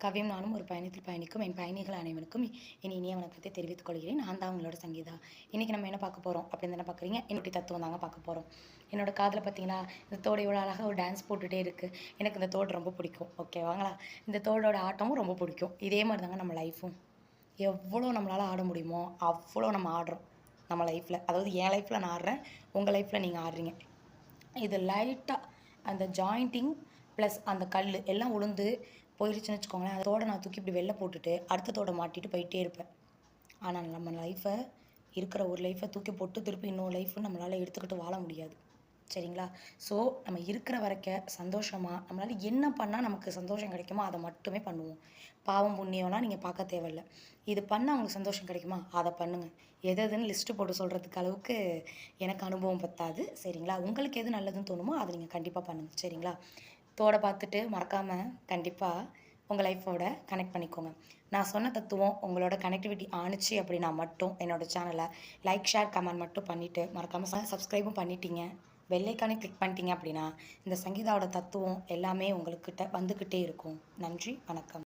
கவ்யம் நானும் ஒரு பயணத்தில் பயணிக்கும் என் பயணிகள் அனைவருக்கும் என் இனிய வணக்கத்தை தெரிவித்துக் கொள்கிறேன். நான் தான் உங்களோட சங்கீதா. இன்றைக்கி நம்ம என்ன பார்க்க போகிறோம் அப்படின்னு தானே பார்க்குறீங்க. என்னுடைய தத்துவம் தாங்க பார்க்க போகிறோம். என்னோட காதில் பார்த்தீங்களா, இந்த தோடு இவ்வளோ அழகாக ஒரு டான்ஸ் போட்டுகிட்டே இருக்குது. எனக்கு இந்த தோடு ரொம்ப பிடிக்கும். ஓகேவாங்களா? இந்த தோடோட ஆட்டமும் ரொம்ப பிடிக்கும். இதே மாதிரி தாங்க நம்ம லைஃப்பும். எவ்வளோ நம்மளால் ஆட முடியுமோ அவ்வளோ நம்ம ஆடுறோம் நம்ம லைஃப்பில். அதாவது என் லைஃப்பில் நான் ஆடுறேன், உங்கள் லைஃப்பில் நீங்கள் ஆடுறீங்க. இது லைட்டாக அந்த ஜாயிண்டிங் ப்ளஸ் அந்த கல் எல்லாம் உளுந்து போயிடுச்சுன்னு வச்சுக்கோங்களேன். அதோட நான் தூக்கி இப்படி வெளில போட்டுட்டு அடுத்த தோட மாட்டிட்டு போயிட்டே இருப்பேன். ஆனால் நம்ம லைஃப்பை இருக்கிற ஒரு லைஃப்பை தூக்கி போட்டு திருப்பி இன்னொரு லைஃப்னு நம்மளால் எடுத்துக்கிட்டு வாழ முடியாது. சரிங்களா? ஸோ நம்ம இருக்கிற வரைக்கும் சந்தோஷமாக நம்மளால் என்ன பண்ணால் நமக்கு சந்தோஷம் கிடைக்குமோ அதை மட்டுமே பண்ணுவோம். பாவம் புண்ணியம்லாம் நீங்கள் பார்க்க தேவையில்லை. இது பண்ணால் உங்களுக்கு சந்தோஷம் கிடைக்குமா அதை பண்ணுங்கள். எது எதுன்னு லிஸ்ட்டு போட்டு சொல்கிறதுக்கு அளவுக்கு எனக்கு அனுபவம் பத்தாது. சரிங்களா? உங்களுக்கு எது நல்லதுன்னு தோணுமோ அதை நீங்கள் கண்டிப்பாக பண்ணுங்கள். சரிங்களா? தோட பார்த்துட்டு மறக்காமல் கண்டிப்பாக உங்கள் லைஃப்போட கனெக்ட் பண்ணிக்கோங்க. நான் சொன்ன தத்துவம் உங்களோட கனெக்டிவிட்டி ஆணுச்சு அப்படின்னா மட்டும் என்னோடய சேனலை லைக், ஷேர், கமெண்ட் மட்டும் பண்ணிவிட்டு மறக்காமல் சப்ஸ்கிரைபும் பண்ணிட்டீங்க, பெல் ஐக்கானே கிளிக் பண்ணிட்டீங்க அப்படின்னா இந்த சங்கீதாவோட தத்துவம் எல்லாமே உங்கள்கிட்ட வந்துக்கிட்டே இருக்கும். நன்றி, வணக்கம்.